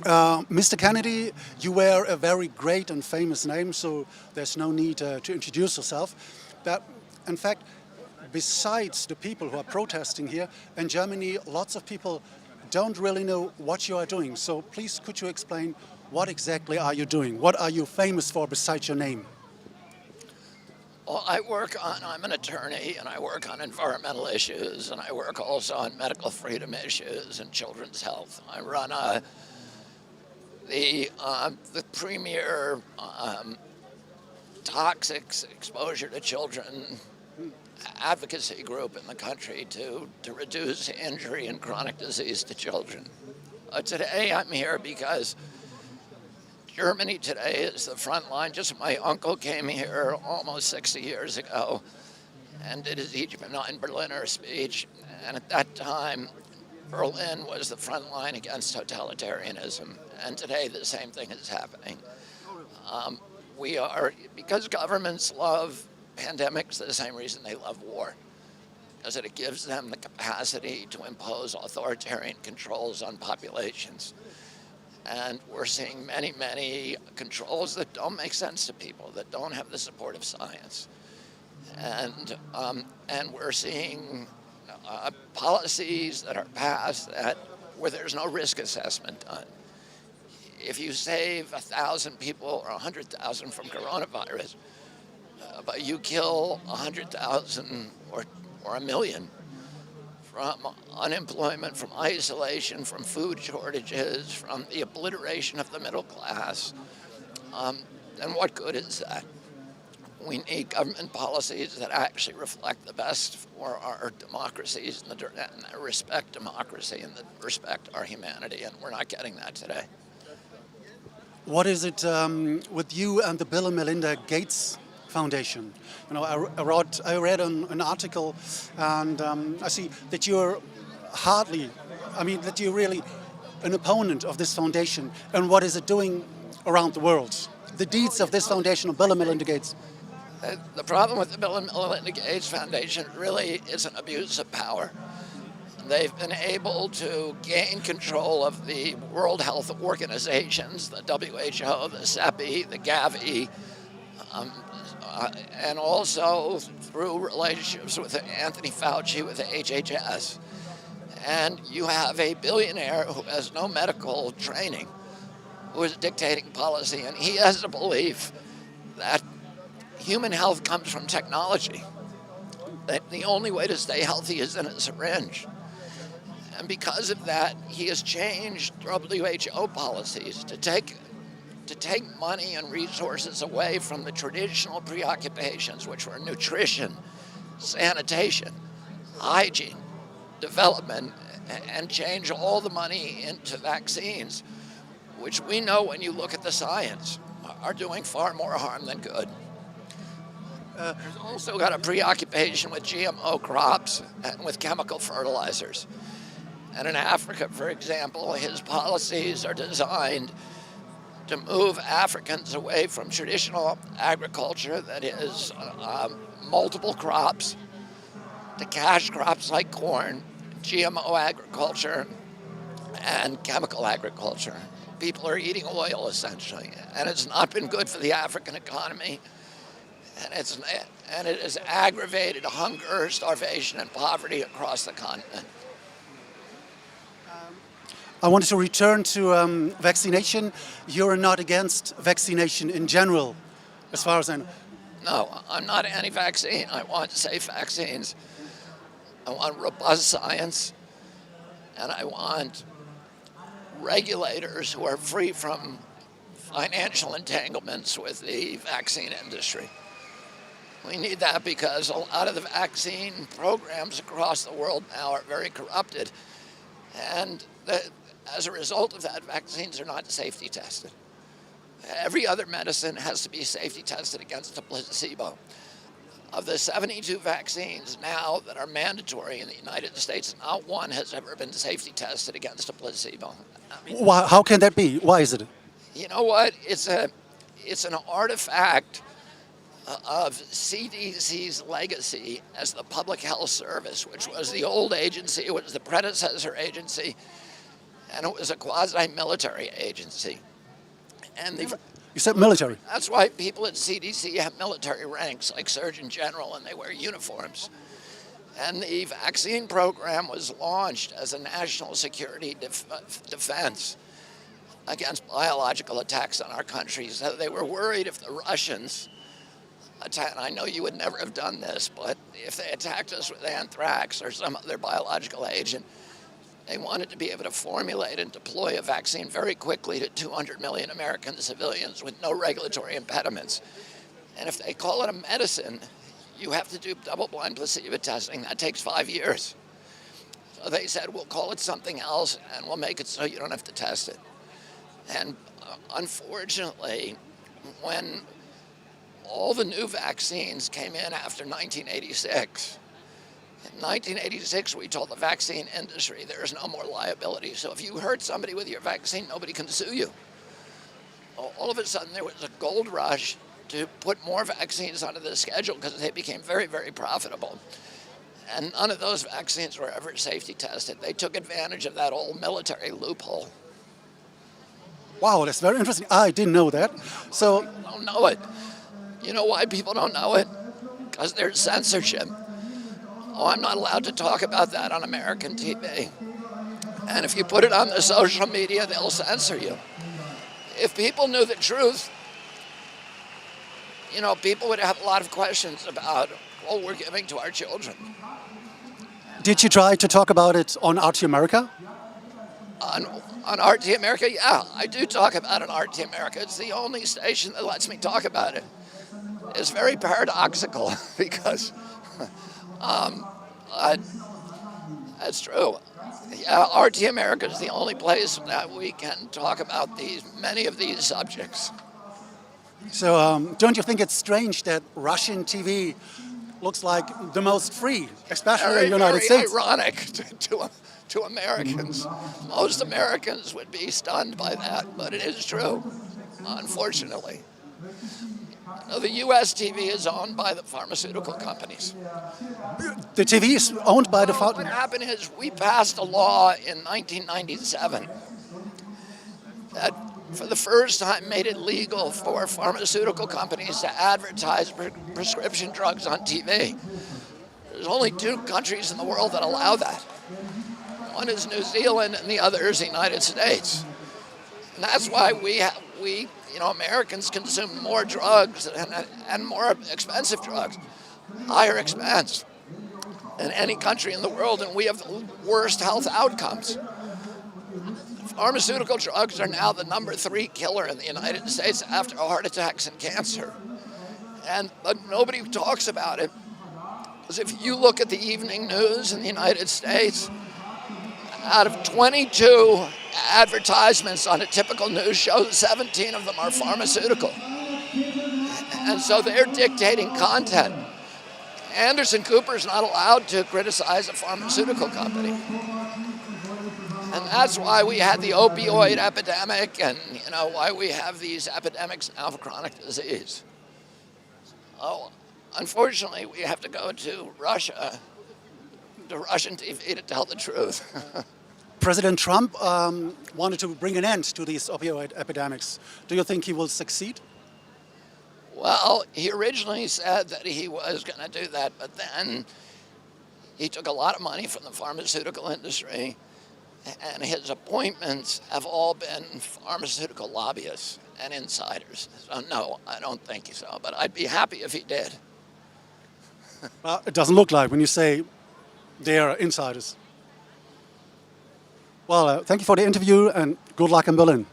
Mr. Kennedy, you wear a very great and famous name, so there's no need to introduce yourself. But in fact, besides the people who are protesting here in Germany, lots of people don't really know what you are doing. So please, could you explain what exactly are you doing? What are you famous for besides your name? Well, I'm an attorney and I work on environmental issues and I work also on medical freedom issues and children's health. I run the premier toxic exposure to children advocacy group in the country to reduce injury and chronic disease to children. Today I'm here because Germany today is the front line. Just my uncle came here almost 60 years ago and did his Ich bin ein Berliner speech. And at that time, Berlin was the front line against totalitarianism. And today the same thing is happening. Because governments love pandemics the same reason they love war, because it gives them the capacity to impose authoritarian controls on populations. And we're seeing many, many controls that don't make sense to people, that don't have the support of science. And we're seeing policies that are passed where there's no risk assessment done. If you save 1,000 people or 100,000 from coronavirus, but you kill 100,000 or 1,000,000 from unemployment, from isolation, from food shortages, from the obliteration of the middle class, then what good is that? We need government policies that actually reflect the best for our democracies and that respect democracy and that respect our humanity, and we're not getting that today. What is it with you and the Bill and Melinda Gates Foundation? You know, I read an article, and I see that you're that you're really an opponent of this foundation. And what is it doing around the world? The deeds of this foundation, of Bill and Melinda Gates. The problem with the Bill and Melinda Gates Foundation really is an abuse of power. They've been able to gain control of the World Health Organizations, the WHO, the CEPI, the Gavi, and also through relationships with Anthony Fauci with the HHS. And you have a billionaire who has no medical training, who is dictating policy, and he has a belief that human health comes from technology, that the only way to stay healthy is in a syringe. And because of that, he has changed WHO policies to take money and resources away from the traditional preoccupations, which were nutrition, sanitation, hygiene, development, and change all the money into vaccines, which we know when you look at the science are doing far more harm than good. There's also got a preoccupation with GMO crops and with chemical fertilizers. And in Africa, for example, his policies are designed to move Africans away from traditional agriculture that is multiple crops to cash crops like corn, GMO agriculture, and chemical agriculture. People are eating oil, essentially, and it's not been good for the African economy. And it has aggravated hunger, starvation, and poverty across the continent. I wanted to return to vaccination. You're not against vaccination in general, as far as I know. No, I'm not anti-vaccine. I want safe vaccines. I want robust science, and I want regulators who are free from financial entanglements with the vaccine industry. We need that because a lot of the vaccine programs across the world now are very corrupted. And as a result of that, vaccines are not safety tested. Every other medicine has to be safety tested against a placebo. Of the 72 vaccines now that are mandatory in the United States, not one has ever been safety tested against a placebo. How can that be? Why is it? You know what? It's an artifact of CDC's legacy as the Public Health Service, which was the old agency, it was the predecessor agency. and it was a quasi-military agency. And You said military. that's why people at CDC have military ranks, like Surgeon General, and they wear uniforms. And the vaccine program was launched as a national security defense against biological attacks on our country. So they were worried if the Russians attacked, I know you would never have done this, but if they attacked us with anthrax or some other biological agent, they wanted to be able to formulate and deploy a vaccine very quickly to 200 million American civilians with no regulatory impediments. And if they call it a medicine, you have to do double-blind placebo testing. That takes 5 years. So they said, we'll call it something else, and we'll make it so you don't have to test it. And unfortunately, when all the new vaccines came in after 1986, in 1986, we told the vaccine industry there is no more liability. So if you hurt somebody with your vaccine, nobody can sue you. All of a sudden, there was a gold rush to put more vaccines onto the schedule because they became very, very profitable. And none of those vaccines were ever safety tested. They took advantage of that old military loophole. Wow, that's very interesting. I didn't know that. So, People don't know it. You know why people don't know it? Because there's censorship. Oh, I'm not allowed to talk about that on American TV. And if you put it on the social media, they'll censor you. If people knew the truth, you know, people would have a lot of questions about what we're giving to our children. did you try to talk about it on RT America? On RT America, yeah, I do talk about it on RT America. It's the only station that lets me talk about it. It's very paradoxical because that's true. Yeah, RT America is the only place that we can talk about many of these subjects. So don't you think it's strange that Russian TV looks like the most free, especially in the United States? Very ironic to Americans. Most Americans would be stunned by that, but it is true, unfortunately. The U.S. TV is owned by the pharmaceutical companies. The TV is owned by the... What happened is we passed a law in 1997 that for the first time made it legal for pharmaceutical companies to advertise prescription drugs on TV. There's only 2 countries in the world that allow that. One is New Zealand and the other is the United States. And that's why we Americans consume more drugs and more expensive drugs, higher expense than any country in the world, and we have the worst health outcomes. Pharmaceutical drugs are now the number 3 killer in the United States after heart attacks and cancer. But nobody talks about it, because if you look at the evening news in the United States, out of 22 advertisements on a typical news show, 17 of them are pharmaceutical. And so they're dictating content. Anderson Cooper's not allowed to criticize a pharmaceutical company. And that's why we had the opioid epidemic and why we have these epidemics now of chronic disease. Oh, unfortunately, we have to go to Russia, to Russian TV to tell the truth. President Trump wanted to bring an end to these opioid epidemics. Do you think he will succeed? Well, he originally said that he was going to do that, but then he took a lot of money from the pharmaceutical industry, and his appointments have all been pharmaceutical lobbyists and insiders. So no, I don't think so, but I'd be happy if he did. Well, it doesn't look like when you say they are insiders. Well, thank you for the interview and good luck in Berlin.